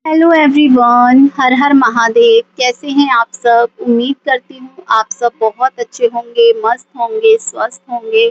Hello everyone, हर हर महादेव। कैसे हैं आप सब? उम्मीद करती हूँ आप सब बहुत अच्छे होंगे, मस्त होंगे, स्वस्थ होंगे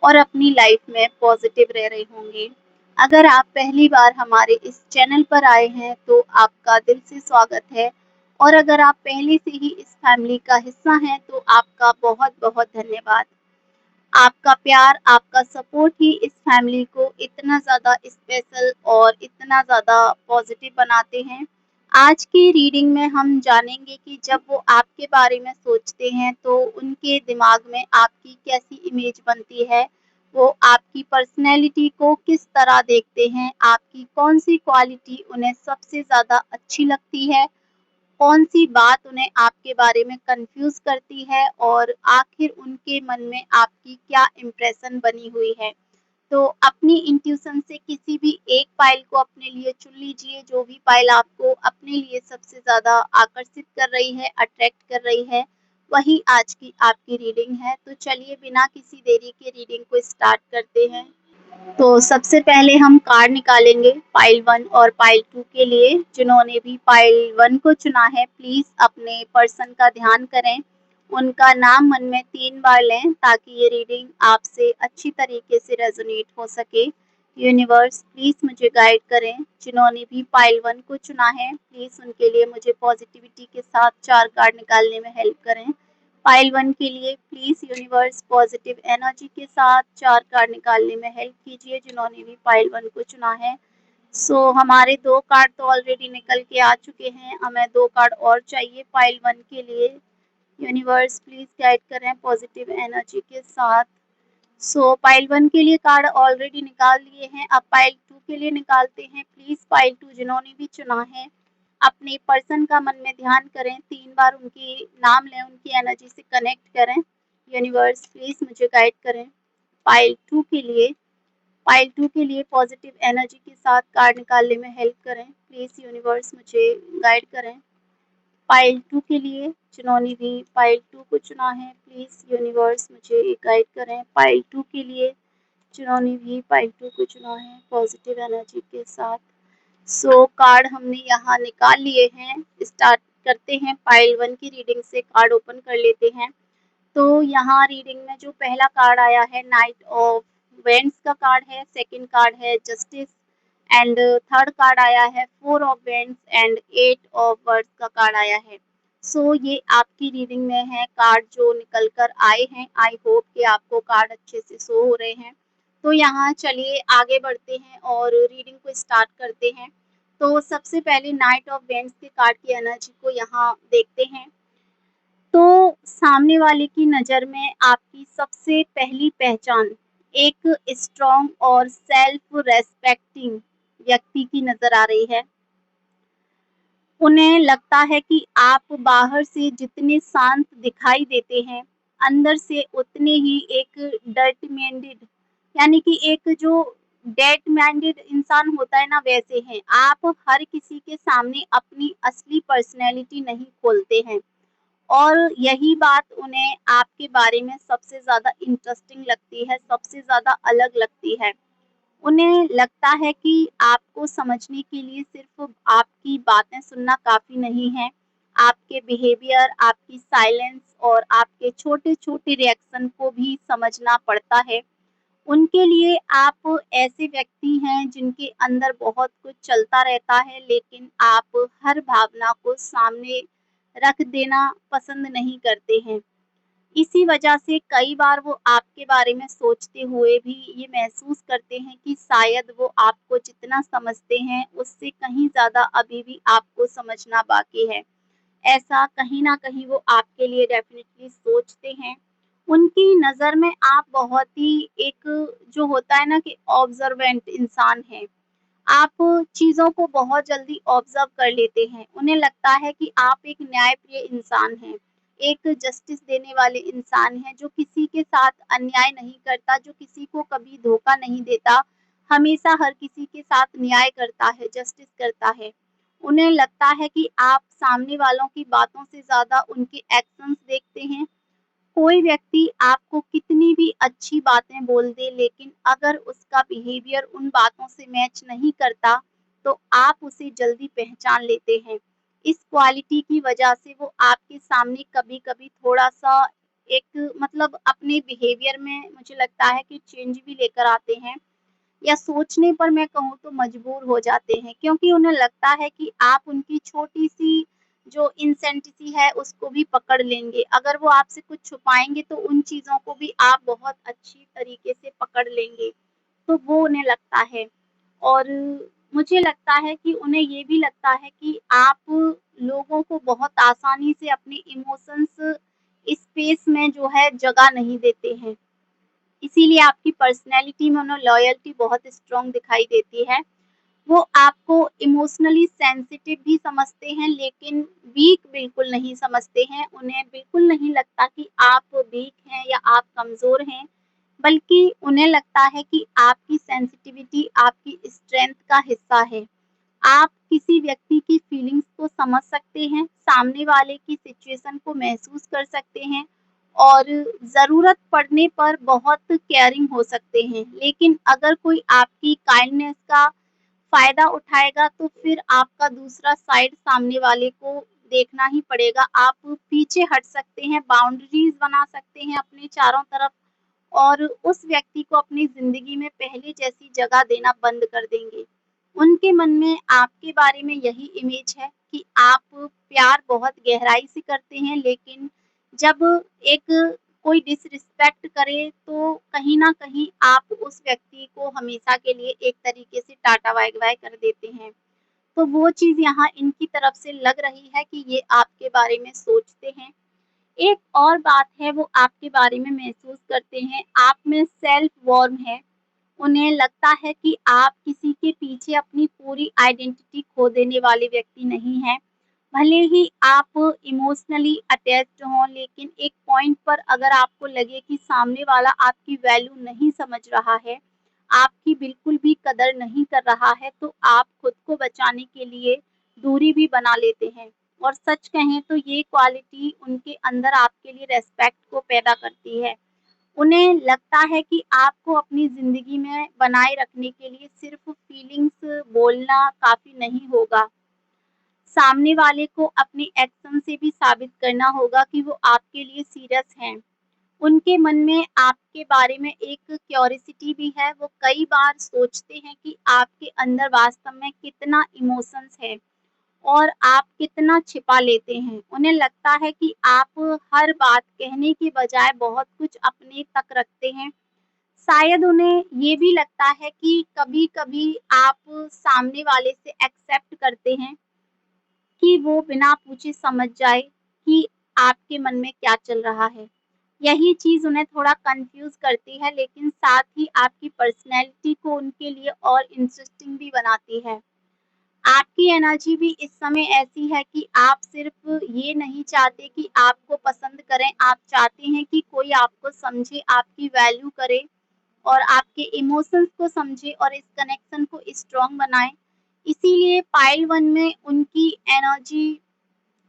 और अपनी लाइफ में पॉजिटिव रह रहे होंगे। अगर आप पहली बार हमारे इस चैनल पर आए हैं तो आपका दिल से स्वागत है, और अगर आप पहले से ही इस फैमिली का हिस्सा हैं तो आपका बहुत बहुत धन्यवाद। आपका प्यार, आपका सपोर्ट ही इस फैमिली को इतना ज़्यादा स्पेशल और इतना ज़्यादा पॉजिटिव बनाते हैं। आज की रीडिंग में हम जानेंगे कि जब वो आपके बारे में सोचते हैं तो उनके दिमाग में आपकी कैसी इमेज बनती है, वो आपकी पर्सनैलिटी को किस तरह देखते हैं, आपकी कौन सी क्वालिटी उन्हें सबसे ज़्यादा अच्छी लगती है, कौन-सी बात उन्हें आपके बारे में कन्फ्यूज़ करती है और आखिर उनके मन में आपकी क्या इम्प्रेशन बनी हुई है। तो अपनी इंट्यूशन से किसी भी एक फ़ाइल को अपने लिए चुन लीजिए, जो भी फ़ाइल आपको अपने लिए सबसे ज़्यादा आकर्षित कर रही है, अट्रैक्ट कर रही है, वही आज की आपकी रीडिंग है। तो चलिए बिना किसी देरी के रीडिंग को स्टार्ट करते हैं। तो सबसे पहले हम कार्ड निकालेंगे पाइल 1 और पाइल 2 के लिए। जिन्होंने भी पाइल 1 को चुना है प्लीज़ अपने पर्सन का ध्यान करें, उनका नाम मन में 3 बार लें ताकि ये रीडिंग आपसे अच्छी तरीके से रेजोनेट हो सके। यूनिवर्स प्लीज़ मुझे गाइड करें। जिन्होंने भी पाइल 1 को चुना है प्लीज़ उनके लिए मुझे पॉजिटिविटी के साथ 4 कार्ड निकालने में हेल्प करें। पाइल 1 के लिए प्लीज़ यूनिवर्स पॉजिटिव एनर्जी के साथ 4 कार्ड निकालने में हेल्प कीजिए जिन्होंने भी पाइल 1 को चुना है। हमारे 2 कार्ड तो ऑलरेडी निकल के आ चुके हैं, हमें 2 कार्ड और चाहिए पाइल 1 के लिए। यूनिवर्स प्लीज़ गाइड करें पॉजिटिव एनर्जी के साथ। पाइल 1 के लिए कार्ड ऑलरेडी निकाल लिए हैं, अब पाइल 2 के लिए निकालते हैं। प्लीज़ पाइल 2 जिन्होंने भी चुना है अपने पर्सन का मन में ध्यान करें, 3 बार उनकी नाम लें, उनकी एनर्जी से कनेक्ट करें। यूनिवर्स प्लीज़ मुझे गाइड करें पाइल 2 के लिए। पाइल 2 के लिए पॉजिटिव एनर्जी के साथ कार्ड निकालने में हेल्प करें। प्लीज़ यूनिवर्स मुझे गाइड करें पाइल 2 के लिए। जिन्होंने भी पाइल 2 को चुना है प्लीज़ यूनिवर्स मुझे गाइड करें पाइल 2 के लिए। जिन्होंने भी पाइल 2 को चुना है पॉजिटिव एनर्जी के साथ। कार्ड हमने यहाँ निकाल लिए हैं। स्टार्ट करते हैं पाइल 1 की रीडिंग से, कार्ड ओपन कर लेते हैं। तो यहाँ रीडिंग में जो पहला कार्ड आया है नाइट ऑफ वेंड्स का कार्ड है, सेकंड कार्ड है जस्टिस एंड थर्ड कार्ड आया है four of vends and 8 of words का कार्ड आया है। ये आपकी रीडिंग में है कार्ड जो निकल कर आए हैं। आई होप कि आपको कार्ड अच्छे से शो हो रहे हैं। तो यहाँ चलिए आगे बढ़ते हैं और रीडिंग को स्टार्ट करते हैं। तो सबसे पहले नाइट ऑफ वेंड्स के कार्ड की एनर्जी को यहाँ देखते हैं। तो सामने वाले की नज़र में आपकी सबसे पहली पहचान एक स्ट्रॉन्ग और सेल्फ रेस्पेक्टिंग व्यक्ति की नज़र आ रही है। उन्हें लगता है कि आप बाहर से जितने शांत दिखाई देते हैं, अंदर से उतने ही एक डिटरमाइंड, यानी कि एक जो डेट-माइंडेड इंसान होता है ना, वैसे हैं। आप हर किसी के सामने अपनी असली पर्सनैलिटी नहीं खोलते हैं। और यही बात उन्हें आपके बारे में सबसे ज़्यादा इंटरेस्टिंग लगती है, सबसे ज़्यादा अलग लगती है। उन्हें लगता है कि आपको समझने के लिए सिर्फ़ आपकी बातें सुनना काफ़ी नहीं है, आपके बिहेवियर, आपकी साइलेंस और आपके छोटे-छोटे रिएक्शन को भी समझना पड़ता है। उनके लिए आप ऐसे व्यक्ति हैं जिनके अंदर बहुत कुछ चलता रहता है, लेकिन आप हर भावना को सामने रख देना पसंद नहीं करते हैं। इसी वजह से कई बार वो आपके बारे में सोचते हुए भी ये महसूस करते हैं कि शायद वो आपको जितना समझते हैं उससे कहीं ज़्यादा अभी भी आपको समझना बाकी है। ऐसा कहीं न कहीं वो आपके लिए डेफ़िनिटली सोचते हैं। उनकी नज़र में आप बहुत ही एक जो होता है ना कि ऑब्ज़र्वेंट इंसान हैं। आप चीज़ों को बहुत जल्दी ऑब्ज़र्व कर लेते हैं। उन्हें लगता है कि आप एक न्यायप्रिय इंसान हैं, एक जस्टिस देने वाले इंसान हैं जो किसी के साथ अन्याय नहीं करता, जो किसी को कभी धोखा नहीं देता, हमेशा हर किसी के साथ न्याय करता है, जस्टिस करता है। उन्हें लगता है कि आप सामने वालों की बातों से ज़्यादा उनके एक्शंस देखते हैं। कोई व्यक्ति आपको कितनी भी अच्छी बातें बोल दे, लेकिन अगर उसका बिहेवियर उन बातों से मैच नहीं करता, तो आप उसे जल्दी पहचान लेते हैं। इस क्वालिटी की वजह से वो आपके सामने कभी-कभी थोड़ा-सा एक मतलब अपने बिहेवियर में मुझे लगता है कि चेंज भी लेकर आते हैं, या सोचने पर मैं कहूँ तो मजबूर हो जाते हैं, क्योंकि उन्हें लगता है कि आप उनकी छोटी-सी जो इनसेंसिटी है उसको भी पकड़ लेंगे। अगर वो आपसे कुछ छुपाएँगे तो उन चीज़ों को भी आप बहुत अच्छी तरीके से पकड़ लेंगे, तो वो उन्हें लगता है। और मुझे लगता है कि उन्हें ये भी लगता है कि आप लोगों को बहुत आसानी से अपने इमोशंस स्पेस में जो है जगह नहीं देते हैं। इसीलिए आपकी पर्सनैलिटी में उन्हें लॉयल्टी बहुत स्ट्रॉन्ग दिखाई देती है। वो आपको इमोशनली सेंसिटिव भी समझते हैं, लेकिन वीक बिल्कुल नहीं समझते हैं। उन्हें बिल्कुल नहीं लगता कि आप वीक हैं या आप कमज़ोर हैं, बल्कि उन्हें लगता है कि आपकी सेंसिटिविटी आपकी स्ट्रेंथ का हिस्सा है। आप किसी व्यक्ति की फीलिंग्स को समझ सकते हैं, सामने वाले की सिचुएशन को महसूस कर सकते हैं और ज़रूरत पड़ने पर बहुत केयरिंग हो सकते हैं। लेकिन अगर कोई आपकी काइंडनेस का फ़ायदा उठाएगा तो फिर आपका दूसरा साइड सामने वाले को देखना ही पड़ेगा। आप पीछे हट सकते हैं, बाउंड्रीज़ बना सकते हैं अपने चारों तरफ, और उस व्यक्ति को अपनी ज़िंदगी में पहले जैसी जगह देना बंद कर देंगे। उनके मन में आपके बारे में यही इमेज है कि आप प्यार बहुत गहराई से करते हैं, लेकिन जब एक कोई डिसरिस्पेक्ट करे तो कहीं न कहीं आप उस व्यक्ति को हमेशा के लिए एक तरीके से टाटा बाय-बाय कर देते हैं। तो वो चीज़ यहाँ इनकी तरफ से लग रही है कि ये आपके बारे में सोचते हैं। एक और बात है, वो आपके बारे में महसूस करते हैं, आप में सेल्फ वर्थ है। उन्हें लगता है कि आप किसी के पीछे अपनी पूरी आइडेंटिटी खो देने वाले व्यक्ति नहीं हैं। भले ही आप इमोशनली अटैच्ड हों, लेकिन एक पॉइंट पर अगर आपको लगे कि सामने वाला आपकी वैल्यू नहीं समझ रहा है, आपकी बिल्कुल भी कदर नहीं कर रहा है, तो आप खुद को बचाने के लिए दूरी भी बना लेते हैं। और सच कहें तो ये क्वालिटी उनके अंदर आपके लिए रिस्पेक्ट को पैदा करती है। उन्हें लगता है कि आपको अपनी ज़िंदगी में बनाए रखने के लिए सिर्फ़ फीलिंग्स बोलना काफ़ी नहीं होगा। सामने वाले को अपने एक्शन से भी साबित करना होगा कि वो आपके लिए सीरियस हैं। उनके मन में आपके बारे में एक क्यूरियोसिटी भी है, वो कई बार सोचते हैं कि आपके अंदर वास्तव में कितना इमोशंस है और आप कितना छिपा लेते हैं। उन्हें लगता है कि आप हर बात कहने के बजाय बहुत कुछ अपने तक रखते हैं। शायद उन्हें ये भी लगता है कि कभी-कभी आप सामने वाले से एक्सेप्ट करते हैं कि वो बिना पूछे समझ जाए कि आपके मन में क्या चल रहा है। यही चीज़ उन्हें थोड़ा कन्फ्यूज़ करती है, लेकिन साथ ही आपकी पर्सनैलिटी को उनके लिए और इंटरेस्टिंग भी बनाती है। आपकी एनर्जी भी इस समय ऐसी है कि आप सिर्फ़ ये नहीं चाहते कि आपको पसंद करें, आप चाहते हैं कि कोई आपको समझे, आपकी वैल्यू करे और आपके इमोशंस को समझे और इस कनेक्शन को स्ट्रॉन्ग बनाए। इसीलिए पाइल 1 में उनकी एनर्जी,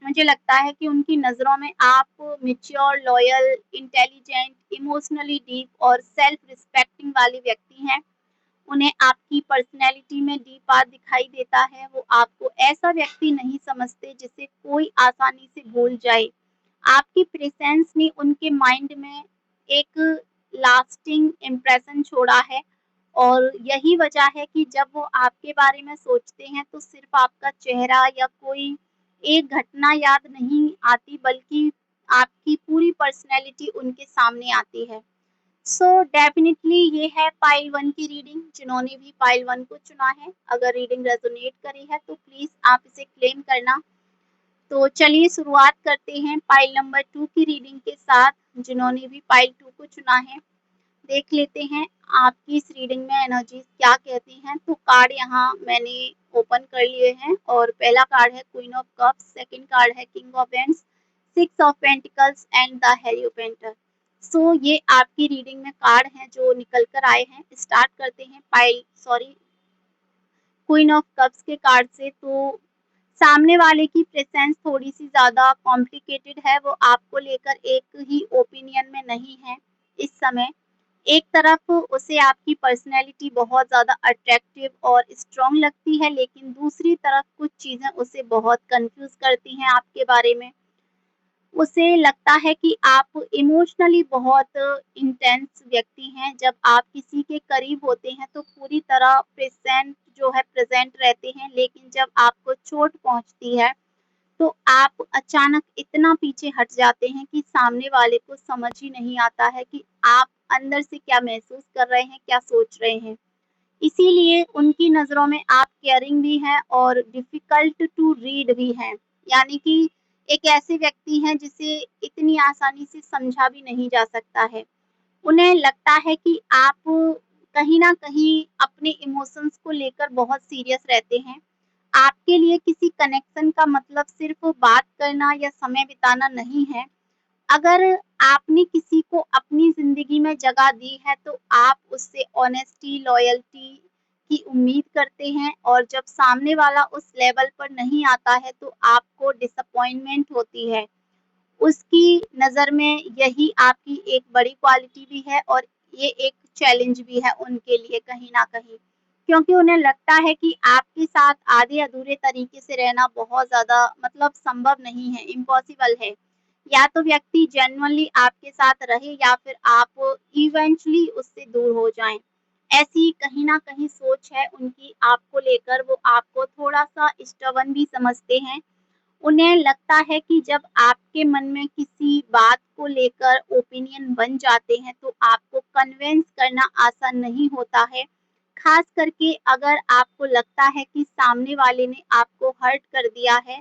मुझे लगता है कि उनकी नज़रों में आप mature, loyal, intelligent, emotionally deep और सेल्फ रिस्पेक्टिंग वाले व्यक्ति हैं। उन्हें आपकी पर्सनैलिटी में डीप पार्ट दिखाई देता है। वो आपको ऐसा व्यक्ति नहीं समझते जिसे कोई आसानी से भूल जाए। आपकी प्रेज़ेंस ने उनके माइंड में एक लास्टिंग इम्प्रेशन छोड़ा है, और यही वजह है कि जब वो आपके बारे में सोचते हैं तो सिर्फ़ आपका चेहरा या कोई एक घटना याद नहीं आती, बल्कि आपकी पूरी पर्सनैलिटी उनके सामने आती है। सो डेफ़िनिटली ये है पाइल 1 की रीडिंग, जिन्होंने भी पाइल 1 को चुना है। अगर रीडिंग रेज़ोनेट करी है तो प्लीज़ आप इसे क्लेम करना। तो चलिए शुरुआत करते हैं पाइल नंबर 2 की रीडिंग के साथ, जिन्होंने भी पाइल 2 को चुना है। देख लेते हैं आपकी इस रीडिंग में एनर्जीज़ क्या कहती हैं। तो कार्ड यहाँ मैंने ओपन कर लिए हैं, और पहला कार्ड है queen of cups, second card है king of wands, six of pentacles and the hierophant. So ये आपकी रीडिंग में कार्ड हैं जो निकल कर आए हैं। स्टार्ट करते हैं क्वीन ऑफ कप्स के कार्ड से। तो सामने वाले की प्रेजेंस थोड़ी-सी ज़्यादा कॉम्प्लिकेटेड है, वो आपको लेकर एक ही ओपिनियन में नहीं है इस समय। एक तरफ उसे आपकी पर्सनैलिटी बहुत ज़्यादा अट्रैक्टिव और स्ट्रॉन्ग लगती है, लेकिन दूसरी तरफ कुछ चीज़ें उसे बहुत कन्फ्यूज़ करती हैं आपके बारे में। उसे लगता है कि आप इमोशनली बहुत इंटेंस व्यक्ति हैं, जब आप किसी के करीब होते हैं तो पूरी तरह प्रेज़ेंट रहते हैं, लेकिन जब आपको चोट पहुँचती है, तो आप अचानक इतना पीछे हट जाते हैं कि सामने वाले को समझ ही नहीं आता है कि आप अंदर से क्या महसूस कर रहे हैं, क्या सोच रहे हैं। इसीलिए उनकी नज़रों में आप केयरिंग भी हैं और डिफ़िकल्ट टू रीड भी हैं। यानी कि एक ऐसे व्यक्ति हैं जिसे इतनी आसानी से समझा भी नहीं जा सकता है। उन्हें लगता है कि आप कहीं न कहीं अपने इमोशंस को लेकर बहुत सीरियस रहते हैं। आपके लिए किसी कनेक्शन का मतलब सिर्फ़ बात करना या समय बिताना नहीं है। अगर आपने किसी को अपनी ज़िंदगी में जगह दी है, तो आप उससे ऑनेस्टी, लॉयल्टी की उम्मीद करते हैं और जब सामने वाला उस लेवल पर नहीं आता है, तो आपको डिसअपॉइंटमेंट होती है। उसकी नज़र में यही आपकी एक बड़ी क्वालिटी भी है और ये एक चैलेंज भी है उनके लिए कहीं न कहीं। क्योंकि उन्हें लगता है कि आपके साथ आधे-अधूरे तरीके से रहना बहुत ज़्यादा मतलब संभव नहीं है, इम्पॉसिबल है। या तो व्यक्ति जेन्युइनली आपके साथ रहे या फिर आप इवेंचुअली उससे दूर हो जाएँ। ऐसी कहीं न कहीं सोच है उनकी आपको लेकर, वो आपको थोड़ा-सा स्टबर्न भी समझते हैं। उन्हें लगता है कि जब आपके मन में किसी बात को लेकर ओपिनियन बन जाते हैं, तो आपको कन्विंस करना आसान नहीं होता है। ख़ास करके अगर आपको लगता है कि सामने वाले ने आपको हर्ट कर दिया है,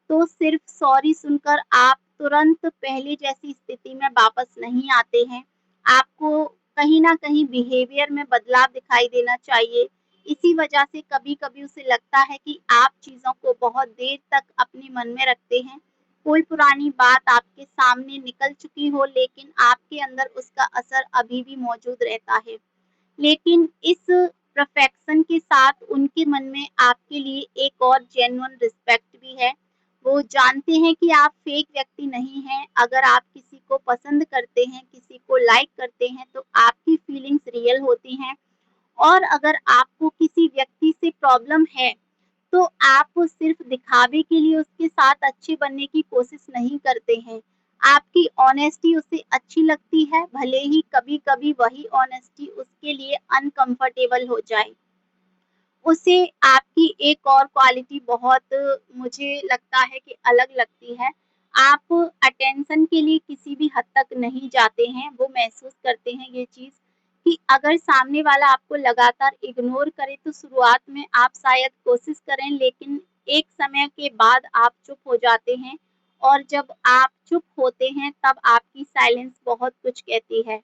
तो सिर्फ़ सॉरी सुनकर आप तुरंत पहले जैसी स्थिति में वापस नहीं आते हैं। आपको कहीं न कहीं बिहेवियर में बदलाव दिखाई देना चाहिए। इसी वजह से कभी-कभी उसे लगता है कि आप चीज़ों को बहुत देर तक अपने मन में रखते हैं। कोई पुरानी बात आपके सामने निकल चुकी हो, लेकिन आपके अंदर उसका असर अभी भी मौजूद रहता है। लेकिन इस परफेक्शन के साथ उनके मन में आपके लिए एक और जेन्युइन रिस्पेक्ट भी है। वो जानते हैं कि आप फेक व्यक्ति नहीं हैं। अगर आप किसी को पसंद करते हैं, किसी को लाइक करते हैं, तो आपकी फीलिंग्स रियल होती हैं। और अगर आपको किसी व्यक्ति से प्रॉब्लम है, तो आप सिर्फ़ दिखावे के लिए उसके साथ अच्छे बनने की कोशिश नहीं करते हैं। आपकी ऑनेस्टी उसे अच्छी लगती है, भले ही कभी-कभी वही ऑनेस्टी उसके लिए अनकम्फ़र्टेबल हो जाए। उसे आपकी एक और क्वालिटी बहुत मुझे लगता है कि अलग लगती है। आप अटेंशन के लिए किसी भी हद तक नहीं जाते हैं, वो महसूस करते हैं ये चीज़ कि अगर सामने वाला आपको लगातार इग्नोर करे तो शुरुआत में आप शायद कोशिश करें, लेकिन एक समय के बाद आप चुप हो जाते हैं और जब आप चुप होते हैं तब आपकी साइलेंस बहुत कुछ कहती है।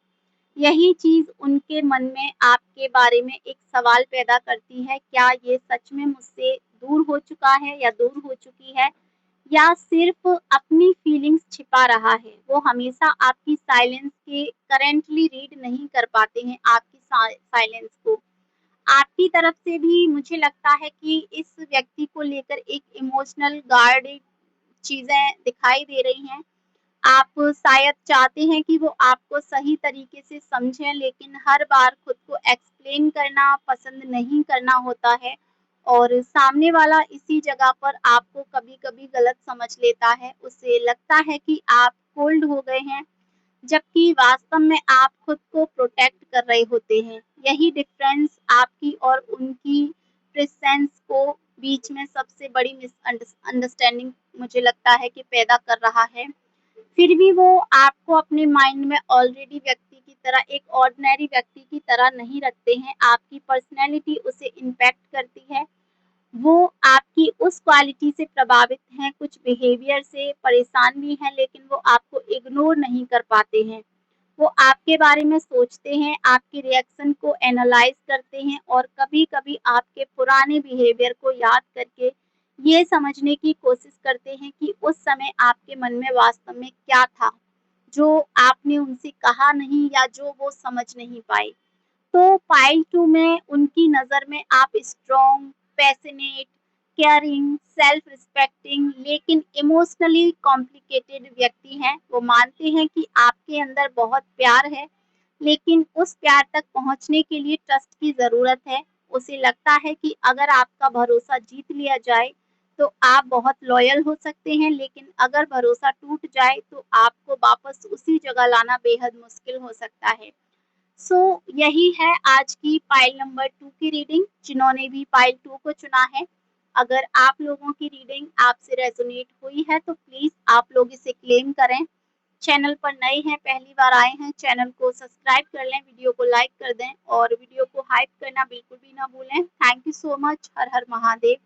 यही चीज़ उनके मन में आपके बारे में एक सवाल पैदा करती है, क्या ये सच में मुझसे दूर हो चुका है या दूर हो चुकी है या सिर्फ़ अपनी फीलिंग्स छिपा रहा है। वो हमेशा आपकी साइलेंस के करंटली रीड नहीं कर पाते हैं आपकी साइलेंस को। आपकी तरफ से भी मुझे लगता है कि इस व्यक्ति को लेकर एक इमोशनल गार्ड चीज़ें दिखाई दे रही हैं। आप शायद चाहते हैं कि वो आपको सही तरीके से समझें, लेकिन हर बार खुद को एक्सप्लेन करना पसंद नहीं करना होता है और सामने वाला इसी जगह पर आपको कभी-कभी गलत समझ लेता है। उसे लगता है कि आप कोल्ड हो गए हैं, जबकि वास्तव में आप खुद को प्रोटेक्ट कर रहे होते हैं। यही डिफरेंस आपकी और उनकी प्रेज़ेंस को बीच में सबसे बड़ी अंडरस्टैंडिंग मुझे लगता है कि पैदा कर रहा है। फिर भी वो आपको अपने माइंड में ऑलरेडी व्यक्ति की तरह एक ऑर्डिनरी व्यक्ति की तरह नहीं रखते हैं, आपकी पर्सनैलिटी उसे इम्पैक्ट करती है। वो आपकी उस क्वालिटी से प्रभावित हैं, कुछ बिहेवियर से परेशान भी हैं, लेकिन वो आपको इग्नोर नहीं कर पाते हैं। वो आपके बारे में सोचते हैं, आपके रिएक्शन को एनालाइज़ करते हैं और कभी-कभी आपके पुराने बिहेवियर को याद करके ये समझने की कोशिश करते हैं कि उस समय आपके मन में वास्तव में क्या था, जो आपने उनसे कहा नहीं या जो वो समझ नहीं पाए। तो पाइल 2 में उनकी नज़र में आप strong, passionate, caring, self respecting लेकिन इमोशनली कॉम्प्लिकेटेड व्यक्ति हैं। वो मानते हैं कि आपके अंदर बहुत प्यार है, लेकिन उस प्यार तक पहुँचने के लिए ट्रस्ट की ज़रूरत है। उसे लगता है कि अगर आपका भरोसा जीत लिया जाए, तो आप बहुत लॉयल हो सकते हैं, लेकिन अगर भरोसा टूट जाए, तो आपको वापस उसी जगह लाना बेहद मुश्किल हो सकता है। यही है आज की पाइल नंबर 2 की रीडिंग, जिन्होंने भी पाइल 2 को चुना है। अगर आप लोगों की रीडिंग आपसे रेज़ोनेट हुई है, तो प्लीज़ आप लोग इसे क्लेम करें। चैनल पर नए हैं, पहली बार आए हैं, चैनल को सब्सक्राइब कर लें, वीडियो को लाइक कर दें और वीडियो को हाइप करना बिल्कुल भी ना भूलें। Thank you so much. Her her Mahadev.